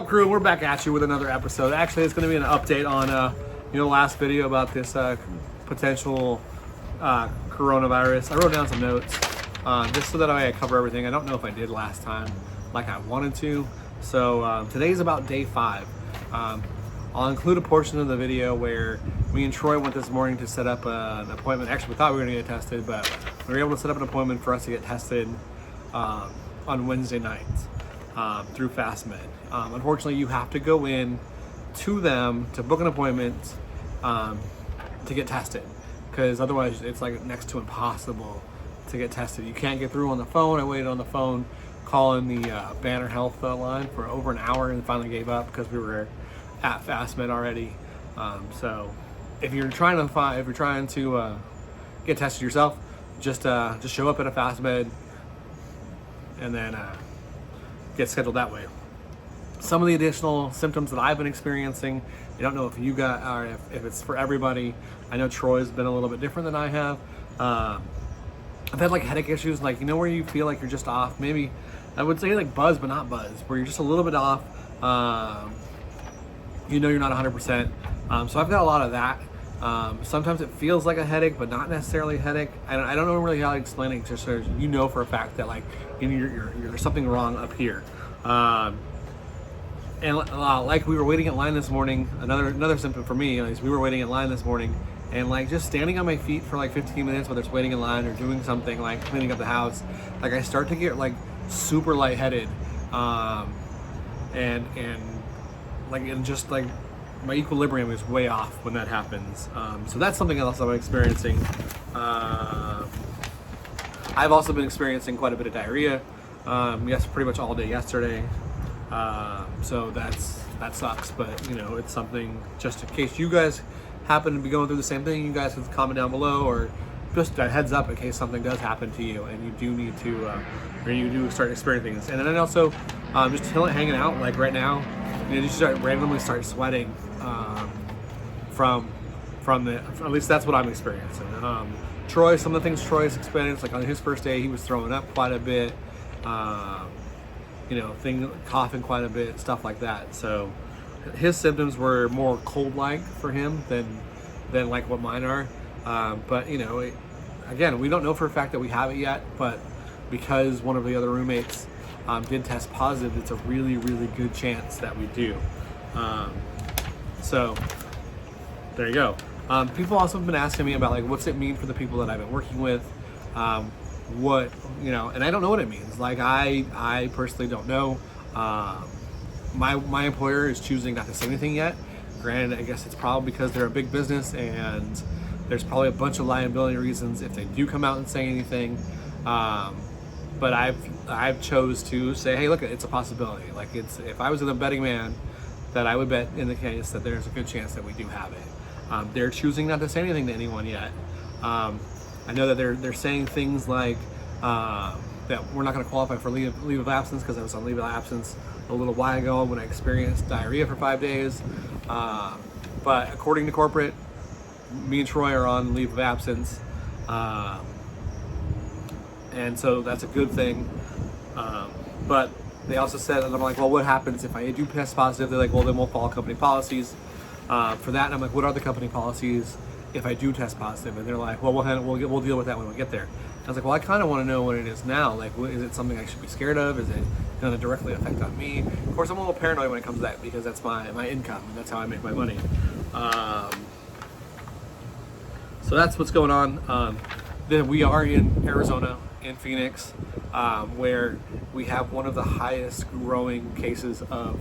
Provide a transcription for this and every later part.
up, crew? We're back at you with another episode. Actually, it's going to be an update on the last video about this potential coronavirus. I wrote down some notes just so that I cover everything. I don't know if I did last time like I wanted to. So today's about day 5. I'll include a portion of the video where me and Troy went this morning to set up an appointment. Actually, we thought we were going to get tested, but we were able to set up an appointment for us to get tested on Wednesday night through FastMed. Unfortunately, you have to go in to them to book an appointment to get tested, because otherwise it's like next to impossible to get tested. You can't get through on the phone. I waited on the phone calling the Banner Health line for over an hour and finally gave up because we were at FastMed already. So if you're trying to get tested yourself, just show up at a FastMed and then get scheduled that way. Some of the additional symptoms that I've been experiencing, I don't know if you got, or if it's for everybody. I know Troy's been a little bit different than I have. I've had like headache issues, like, you know, where you feel like you're just off. Maybe I would say like buzz, but not buzz, where you're just a little bit off. You know, you're not 100%. So I've got a lot of that. Sometimes it feels like a headache, but not necessarily a headache. I don't know really how to explain it. Just so you know for a fact that like you're something wrong up here. And like we were waiting in line this morning. Another symptom for me is we were waiting in line this morning, and like just standing on my feet for like 15 minutes, whether it's waiting in line or doing something like cleaning up the house, like I start to get like super lightheaded, and just like my equilibrium is way off when that happens. So that's something else I'm experiencing. I've also been experiencing quite a bit of diarrhea. Yes, pretty much all day yesterday. So that sucks, but you know, it's something just in case you guys happen to be going through the same thing. You guys can comment down below, or just a heads up in case something does happen to you and you do need to, or you do start experiencing this. And then also, just hanging out like right now, you know, you randomly start sweating from at least that's what I'm experiencing. Troy, some of the things Troy's experienced, like on his first day, he was throwing up quite a bit. You know, coughing quite a bit, stuff like that. So his symptoms were more cold-like for him than like what mine are. But you know, again, we don't know for a fact that we have it yet, but because one of the other roommates did test positive, it's a really, really good chance that we do. So there you go. People also have been asking me about like, what's it mean for the people that I've been working with? What, you know, and I don't know what it means. Like I personally don't know. My employer is choosing not to say anything yet. Granted, I guess it's probably because they're a big business and there's probably a bunch of liability reasons if they do come out and say anything. But I've chose to say, hey, look, it's a possibility. Like if I was a betting man, that I would bet in the case that there's a good chance that we do have it. They're choosing not to say anything to anyone yet. I know that they're saying things like that we're not going to qualify for leave of absence because I was on leave of absence a little while ago when I experienced diarrhea for 5 days. But according to corporate, me and Troy are on leave of absence, and so that's a good thing. But they also said, and I'm like, well, what happens if I do test positive? They're like, well, then we'll follow company policies for that. And I'm like, what are the company policies if I do test positive? And they're like, well, we'll deal with that when we get there. I was like, well, I kind of want to know what it is now. Like, is it something I should be scared of? Is it going to directly affect on me? Of course, I'm a little paranoid when it comes to that because that's my income and that's how I make my money. So that's what's going on. Then we are in Arizona, in Phoenix, where we have one of the highest growing cases of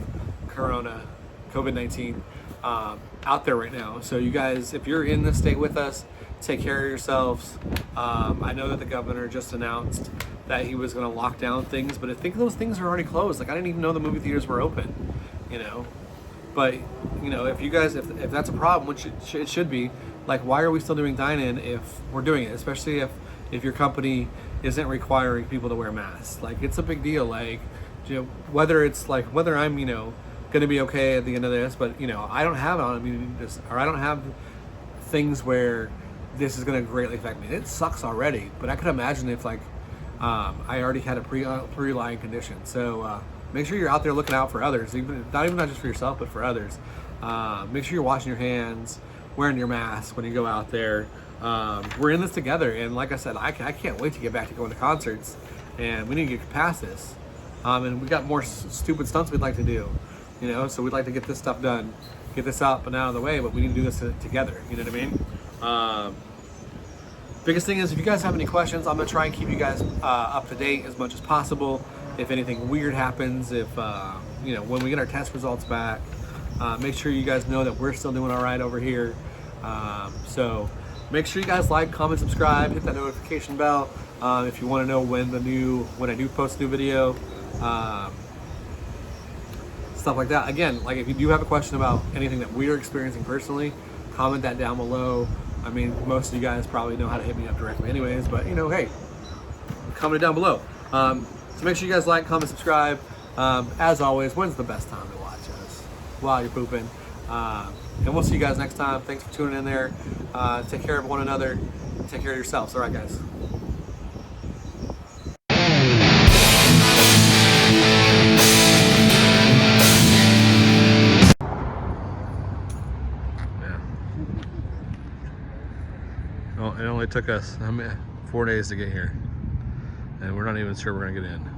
COVID-19 out there right now. So you guys, if you're in this state with us, take care of yourselves. I know that the governor just announced that he was going to lock down things, but I think those things are already closed. Like I didn't even know the movie theaters were open, you know. But you know, if you guys, if that's a problem, which it should be, like why are we still doing dine-in if we're doing it? Especially if your company isn't requiring people to wear masks. Like it's a big deal. Like, you know, whether I'm, you know, going to be okay at the end of this, but you know, I don't have or I don't have things where this is going to greatly affect me. It sucks already, but I could imagine if like I already had a pre-lying condition. So make sure you're out there looking out for others, not just for yourself, but for others. Make sure you're washing your hands, wearing your mask when you go out there. We're in this together, and like I said, I can't wait to get back to going to concerts, and we need to get past this. And we got more stupid stunts we'd like to do, you know, so we'd like to get this stuff done, get this out and out of the way, but we need to do this together, you know what I mean? Biggest thing is, if you guys have any questions, I'm gonna try and keep you guys up to date as much as possible. If anything weird happens, if you know, when we get our test results back, make sure you guys know that we're still doing all right over here. So make sure you guys like, comment, subscribe, hit that notification bell if you want to know when I do post a new video, stuff like that. Again, like if you do have a question about anything that we're experiencing personally, comment that down below. I mean, most of you guys probably know how to hit me up directly anyways, but you know, hey, comment it down below. So make sure you guys like, comment, subscribe. As always, when's the best time to watch us? While you're pooping. And we'll see you guys next time. Thanks for tuning in there. Take care of one another. Take care of yourselves. All right, guys. Well, it only took us 4 days to get here, and we're not even sure we're gonna get in.